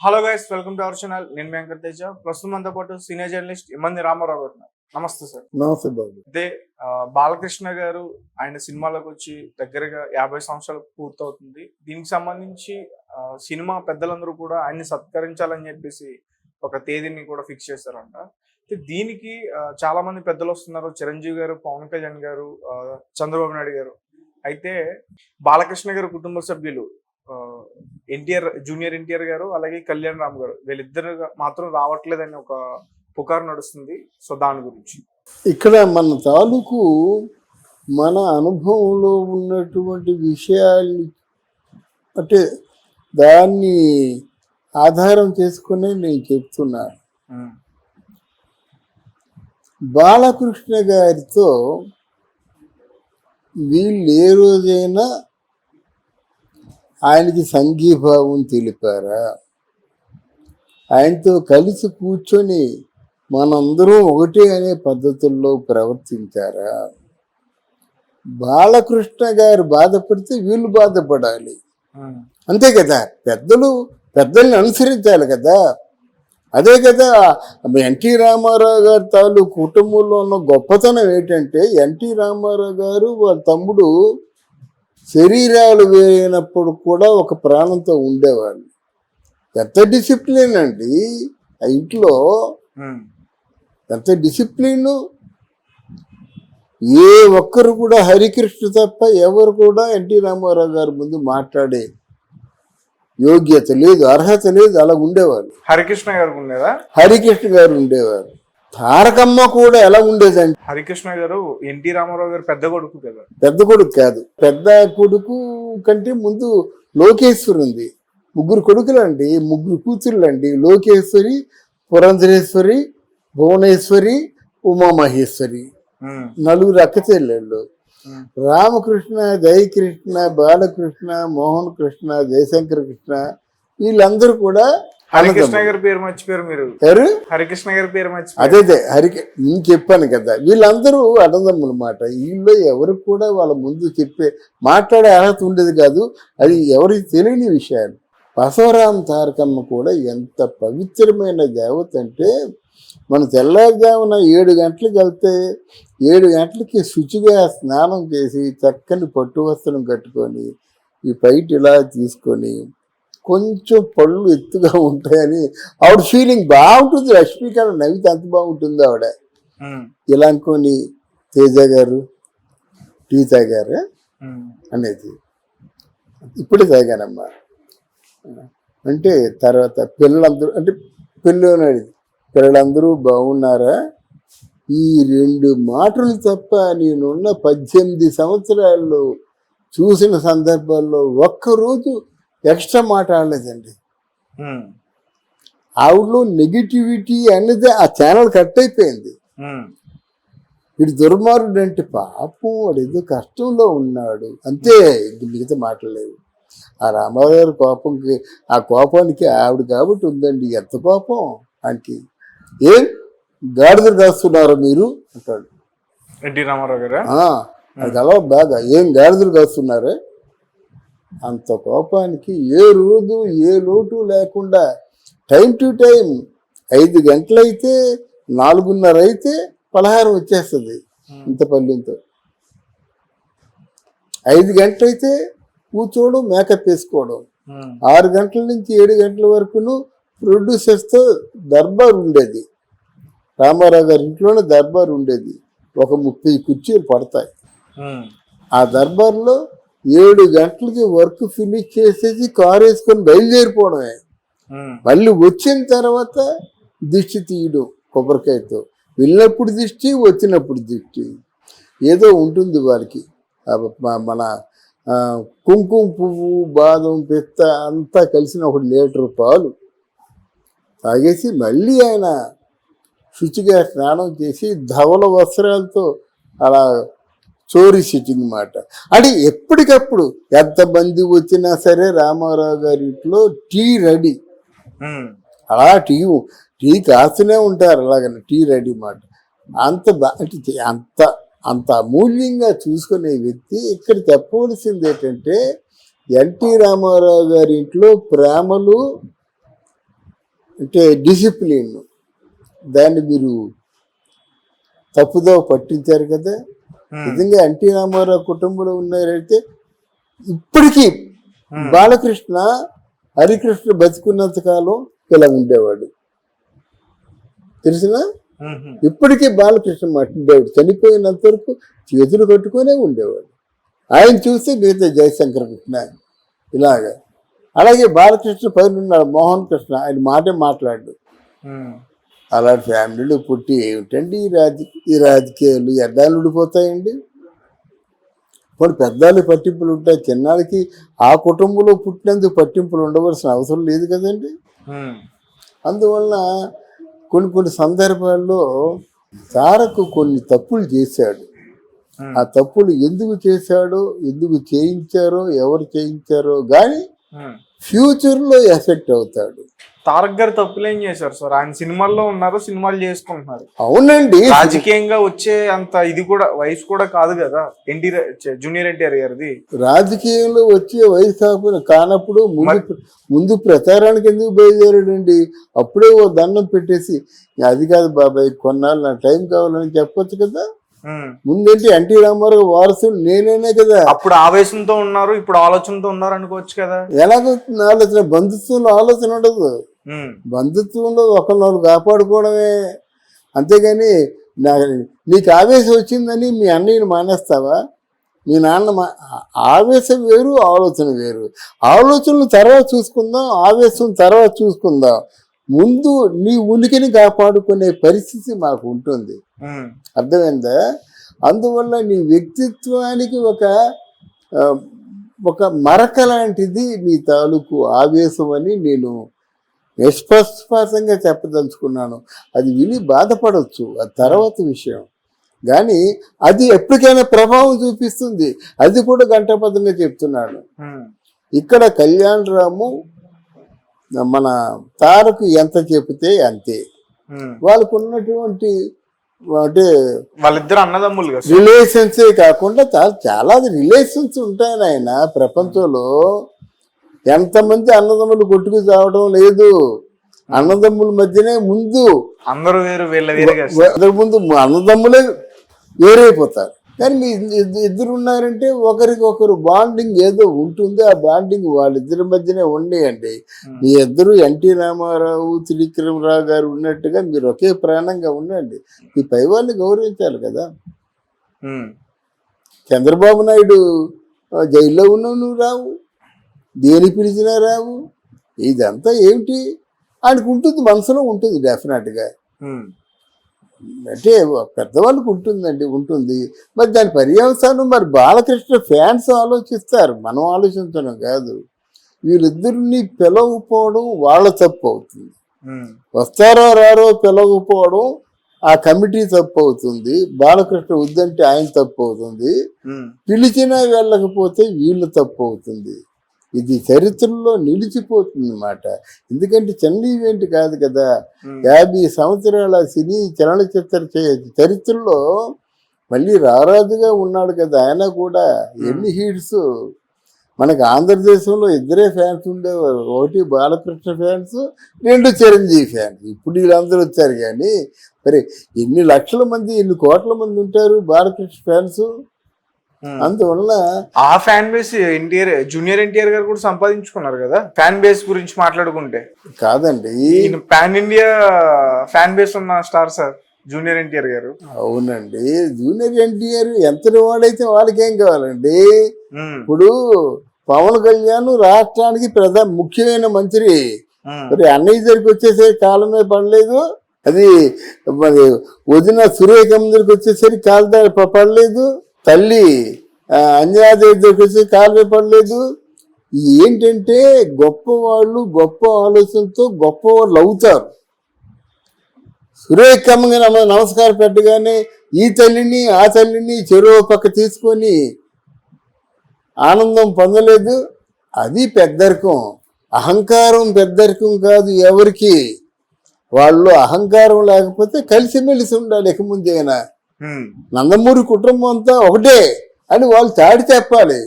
Hello guys, welcome to our channel. నేను వెంకట తేజ. ప్రస్తుతం మనతో పాటు సీనియర్ జర్నలిస్ట్ ఇమ్మంది రామారావు గారు ఉన్నారు. నమస్తే సార్. నమస్తే బాబు. అదే బాలకృష్ణ గారు ఆయన సినిమాలకు వచ్చి దగ్గరగా 50 సంవత్సరాలు పూర్తవుతుంది. దీనికి సంబంధించి సినిమా పెద్దలందరూ కూడా ఆయన్ని సత్కరించాలని చెప్పేసి ఒక తేదీని కూడా ఫిక్స్ చేశారంట. దీనికి చాలా మంది పెద్దలు వస్తున్నారు. చిరంజీవి గారు, పవన్ కళ్యాణ్ గారు, చంద్రబాబు నాయుడు గారు. అయితే బాలకృష్ణ గారు కుటుంబ సభ్యులు జూనియర్ ఎన్టీఆర్ గారు, అలాగే కళ్యాణ్ రామ్ గారు, వీళ్ళిద్దరు మాత్రం రావట్లేదని ఒక పుకారు నడుస్తుంది. సో దాని గురించి ఇక్కడ మన తాలూకు మన అనుభవంలో ఉన్నటువంటి విషయాల్ని అంటే దాన్ని ఆధారం చేసుకునే నేను చెప్తున్నాను. బాలకృష్ణ గారితో వీళ్ళు ఏ రోజైనా ఆయనకి సంఘీభావం తెలిపారా? ఆయనతో కలిసి కూర్చొని మనందరం ఒకటే అనే పద్ధతుల్లో ప్రవర్తించారా? బాలకృష్ణ గారు బాధపడితే వీళ్ళు బాధపడాలి, అంతే కదా. పెద్దల్ని అనుసరించాలి కదా. అదే కదా ఎన్టీ రామారావు గారి తాలూకు కుటుంబంలో ఉన్న గొప్పతనం ఏంటంటే, ఎన్టీ రామారావు గారు వాళ్ళ తమ్ముడు శరీరాలు వేయినప్పుడు కూడా ఒక ప్రాణంతో ఉండేవాళ్ళు. ఎంత డిసిప్లిన్ అండి ఆ ఇంట్లో, ఎంత డిసిప్లిన్. ఏ ఒక్కరు కూడా హరికృష్ణ తప్ప ఎవరు కూడా ఎన్టీ రామారావు గారి ముందు మాట్లాడే యోగ్యత లేదు, అర్హత లేదు. అలా ఉండేవాళ్ళు. హరికృష్ణ గారు ఉండేవారు. తారకమ్మ కూడా ఎలా ఉండేదండి? హరికృష్ణ గారు ఎన్టీ రామారావు గారు పెద్ద కొడుకు కదా. పెద్ద కొడుకు కాదు, పెద్ద కొడుకు కంటే ముందు లోకేశ్వరి ఉంది. 3 కొడుకులండి, 3 కూతుర్లండి. లోకేశ్వరి, పురంధరేశ్వరి, భువనేశ్వరి, ఉమామహేశ్వరి, 4 అక్క చెల్లెళ్ళు. రామకృష్ణ, జయకృష్ణ, బాలకృష్ణ, మోహన్ కృష్ణ, జయశంకర్ కృష్ణ, వీళ్ళందరూ కూడా హరికృష్ణ గారి పేరు మర్చిపోయారు మీరు. హరికృష్ణ గారి పేరు అదే నేను చెప్పాను కదా, వీళ్ళందరూ అన్నదమ్ములు మాట. వీళ్ళు ఎవరు కూడా వాళ్ళ ముందు మాట్లాడే అర్హత ఉండేది కాదు. అది ఎవరికి తెలియని విషయాలు. బసవరామ తారకమ్మ కూడా ఎంత పవిత్రమైన దేవత అంటే, మన తెల్లారుజామున 7 గంటలకు వెళ్తే 7 గంటలకి శుచిగా స్నానం చేసి చక్కని పట్టు వస్త్రం కట్టుకొని ఈ పైట ఇలా తీసుకొని కొంచెం పళ్ళు ఎత్తుగా ఉంటాయని ఆవిడ ఫీలింగ్ బాగుంటుంది. లక్ష్మీకారం నవ్వితే అంత బాగుంటుంది ఆవిడ. ఇలా అనుకోని తేజ గారు టీ తాగారు అనేది ఇప్పుడే తాగానమ్మా అంటే, తర్వాత పిల్లలందరూ అంటే పిల్లలందరూ బాగున్నారా? ఈ 2 మాటలు తప్ప నేనున్న 18 సంవత్సరాల్లో చూసిన సందర్భాల్లో ఒక్కరోజు ఎక్స్ట్రా మాట్లాడలేదండి. ఆవిడలో నెగిటివిటీ అనేది ఆ ఛానల్ కట్ అయిపోయింది. వీడు దుర్మార్గుడు అంటే పాపం వాడు ఏదో కష్టంలో ఉన్నాడు అంతే, మిగతా మాట్లాడలేదు. ఆ రామారావు గారి కోపానికి ఆవిడ కాబట్టి ఉందండి. ఎంత కోపం ఆయనకి. ఏం గాడిదలు కాస్తున్నారు మీరు అంటాడు ఎన్టీ రామారావు గారు. అది అలా బాగా ఏం గాడిదలు కాస్తున్నారే. అంత కోపానికి ఏ రోజు ఏ లోటు లేకుండా టైం టు టైం 5 గంటలైతే 4:30 అయితే పలహారం వచ్చేస్తుంది. ఇంత పల్లెంతో 5 గంటలైతే కూర్చోవడం, మేకప్ వేసుకోవడం. 6 గంటల నుంచి 7 గంటల వరకును ప్రొడ్యూసర్స్తో దర్బార్ ఉండేది. రామారావు గారి ఇంట్లోనే దర్బార్ ఉండేది. ఒక 30 కుర్చీలు పడతాయి. ఆ దర్బార్లో 7 గంటలకి వర్క్ ఫినిష్ చేసేసి కారు వేసుకొని బయలుదేరిపోవడమే. మళ్ళీ వచ్చిన తర్వాత దిష్టి తీయడం కొబ్బరికాయతో. వెళ్ళినప్పుడు దిష్టి, వచ్చినప్పుడు దిష్టి. ఏదో ఉంటుంది వారికి. మన కుంకుమ పువ్వు, బాదం, పిత్త అంతా కలిసిన 1 లీటర్ పాలు తాగేసి మళ్ళీ ఆయన శుచిగా స్నానం చేసి ధవల వస్త్రాలతో అలా చోరీ సిట్టింగ్ మాట. అది ఎప్పటికప్పుడు ఎంతమంది వచ్చినా సరే రామారావు గారి ఇంట్లో టీ రెడీ. అలా టీ కాస్తూనే ఉంటారు. అలాగని టీ రెడీ మాట. అంత అమూల్యంగా చూసుకునే వ్యక్తి. ఇక్కడ చెప్పవలసింది ఏంటంటే, ఎన్టీ రామారావు గారి ఇంట్లో ప్రేమలు అంటే డిసిప్లిన్, దాన్ని మీరు తప్పుదో పట్టించారు కదా. నిజంగా ఎన్టీ రామారావు కుటుంబంలో ఉన్నారైతే ఇప్పటికీ బాలకృష్ణ హరికృష్ణ బతుకున్నంత కాలం ఇలా ఉండేవాడు. తెలిసిన ఇప్పటికీ బాలకృష్ణ ఉండేవాడు, చనిపోయినంత వరకు చేతులు కట్టుకునే ఉండేవాడు. ఆయన చూస్తే మిగతా జయశంకర్ కృష్ణ ఇలాగా. అలాగే బాలకృష్ణ పైన ఉన్నాడు మోహన్ కృష్ణ, ఆయన మాటే మాట్లాడు. అలాంటి ఫ్యామిలీలు పుట్టి ఏమిటండి ఈ రాజకీయాలు ఎడ్డాలు ఉండిపోతాయండి. ఇప్పుడు పెద్దాళ్ళు పట్టింపులు ఉంటాయి, చిన్నాళ్ళకి ఆ కుటుంబంలో పుట్టినందుకు పట్టింపులు ఉండవలసిన అవసరం లేదు కదండి. అందువల్ల కొన్ని సందర్భాల్లో తారక్ కొన్ని తప్పులు చేశాడు. ఆ తప్పులు ఎందుకు చేశాడో, ఎందుకు చేయించారో, ఎవరు చేయించారో కానీ ఫ్యూచర్లో ఎఫెక్ట్ అవుతాడు. తారక్ గారు తప్పులు ఏం చేశారు సార్? ఆయన సినిమాల్లో ఉన్నారు, సినిమాలు చేసుకుంటున్నారు. అవునండి, రాజకీయంగా వచ్చే అంత ఇది కూడా వయసు కూడా కాదు కదా జూనియర్ ఎన్టీఆర్ గారిది. రాజకీయంలో వచ్చే వయసు కానప్పుడు ముందు ప్రచారానికి ఎందుకు బయలుదేరాడండి? అప్పుడే ఓ దండం పెట్టేసి అది కాదు బాబాయ్ కొన్నాళ్ళు నా టైం కావాలని చెప్పొచ్చు కదా. ముందేంటి ఎన్టీ రామారావు వారసుడు నేనే కదా. అప్పుడు ఆవేశంతో ఉన్నారు, ఇప్పుడు ఆలోచనతో ఉన్నారు అనుకోవచ్చు కదా. ఎలాగొస్తుంది ఆలోచన? బంధుత్వంలో ఆలోచన ఉండదు. బంధుత్వంలో ఒకరినొకరు కాపాడుకోవడమే, అంతేగాని నీకు ఆవేశం వచ్చిందని మీ అన్నయ్యని మానేస్తావా? మీ నాన్న ఆవేశం వేరు, ఆలోచన వేరు. ఆలోచనలు తర్వాత చూసుకుందాం, ఆవేశం తర్వాత చూసుకుందాం. ముందు నీ ఉనికిని కాపాడుకునే పరిస్థితి మాకు ఉంటుంది, అర్థమైందా? అందువల్ల నీ వ్యక్తిత్వానికి ఒక మరక లాంటిది నీ తాలూకు ఆవేశం అని నేను నిష్పక్షపాతంగా చెప్పదలుచుకున్నాను. అది విని బాధపడవచ్చు, అది తర్వాత విషయం. కానీ అది ఎప్పటికైనా ప్రభావం చూపిస్తుంది, అది కూడా గంటబద్ధంగా చెప్తున్నాను. ఇక్కడ కళ్యాణ్ రాము మన తారకు ఎంత చెబితే అంతే. వాళ్ళకు ఉన్నటువంటి అంటే వాళ్ళిద్దరు అన్నదమ్ములు రిలేషన్సే కాకుండా చాలా రిలేషన్స్ ఉంటాయి నాయన. ప్రపంచంలో ఎంతమంది అన్నదమ్ములు కొట్టుకు చావడం లేదు. అన్నదమ్ముల మధ్యనే ముందు అందరూ వేరు, వీళ్ళ వేరుగా ముందు అన్నదమ్ములే వేరైపోతారు. కానీ మీ ఇద్దరు ఉన్నారంటే ఒకరికొకరు బాండింగ్ ఏదో ఉంటుంది. ఆ బాండింగ్ వాళ్ళిద్దరి మధ్యనే ఉండేయండి. మీ ఇద్దరు ఎన్టీ రామారావు, త్రివిక్రమరావు గారు ఉన్నట్టుగా మీరు ఒకే ప్రాణంగా ఉండండి. మీ పై వాళ్ళని గౌరవించాలి కదా. చంద్రబాబు నాయుడు జైల్లో ఉన్నావు, నువ్వు రావు, దేని పిలిచినా రావు. ఇదంతా ఏమిటి ఆయనకు ఉంటుంది, మనసులో ఉంటుంది డెఫినెట్గా. అంటే పెద్దవాళ్ళకి ఉంటుందండి, ఉంటుంది. మరి దాని పర్యవసానం మరి బాలకృష్ణ ఫ్యాన్స్ ఆలోచిస్తారు, మనం ఆలోచించడం కాదు. వీళ్ళిద్దరిని పిలవకపోవడం వాళ్ళ తప్పు అవుతుంది. వస్తారో రారో పిలవకపోవడం ఆ కమిటీ తప్పు అవుతుంది. బాలకృష్ణ వద్దంటే ఆయన తప్పు అవుతుంది, పిలిచినా వెళ్ళకపోతే వీళ్ళు తప్పు అవుతుంది. ఇది చరిత్రలో నిలిచిపోతుంది అన్నమాట. ఎందుకంటే చిన్న ఈవెంట్ కాదు కదా. 50 సంవత్సరాల సినీ చలనచిత్ర చరిత్రలో మళ్ళీ రారాజుగా ఉన్నాడు కదా ఆయన కూడా. ఎన్ని హిట్స్ మనకు ఆంధ్రదేశంలో ఇద్దరే ఫ్యాన్స్ ఉండేవారు, ఒకటి బాలకృష్ణ ఫ్యాన్స్, 2 చిరంజీవి ఫ్యాన్స్. ఇప్పుడు వీళ్ళందరూ వచ్చారు. కానీ మరి ఎన్ని లక్షల మంది, ఎన్ని కోట్ల మంది ఉంటారు బాలకృష్ణ ఫ్యాన్స్. అందువల్ల ఆ ఫ్యాన్ బేస్ జూనియర్ ఎన్టీఆర్ గారు కూడా సంపాదించుకున్నారు కదా. ఫ్యాన్ బేస్ గురించి మాట్లాడుకుంటే కాదండి, పాన్ ఇండియా ఫ్యాన్ బేస్ ఉన్న స్టార్ సార్ జూనియర్ ఎన్టీఆర్ గారు. అవునండి, జూనియర్ ఎన్టీఆర్ ఎంతటి వాడైతే వాళ్ళకేం కావాలండి. ఇప్పుడు పవన్ కళ్యాణ్ రాష్ట్రానికి ముఖ్యమైన మంత్రి. మరి అన్నయ్య దగ్గరికి వచ్చేసరికి కాలమే పడలేదు, అది మరి వదిన సురేఖమ్మ దగ్గరికి వచ్చేసరికి కాలు పడలేదు, తల్లి అంజనాదేవి దగ్గరికి వచ్చి కాలువే పడలేదు. ఏంటంటే గొప్పవాళ్ళు గొప్ప ఆలోచనతో గొప్పవాళ్ళు అవుతారు. సురేఖమ్మగా నమస్కారం పెట్టగానే ఈ తల్లిని ఆ తల్లిని చెరువు పక్క తీసుకొని ఆనందం పొందలేదు. అది పెద్దరికం. అహంకారం పెద్దరికం కాదు ఎవరికి. వాళ్ళు అహంకారం లేకపోతే కలిసిమెలిసి ఉండాలి. ఇక ముందైనా నందమూరి కుటుంబం అంతా ఒకటే అని వాళ్ళు చాటి చెప్పాలి.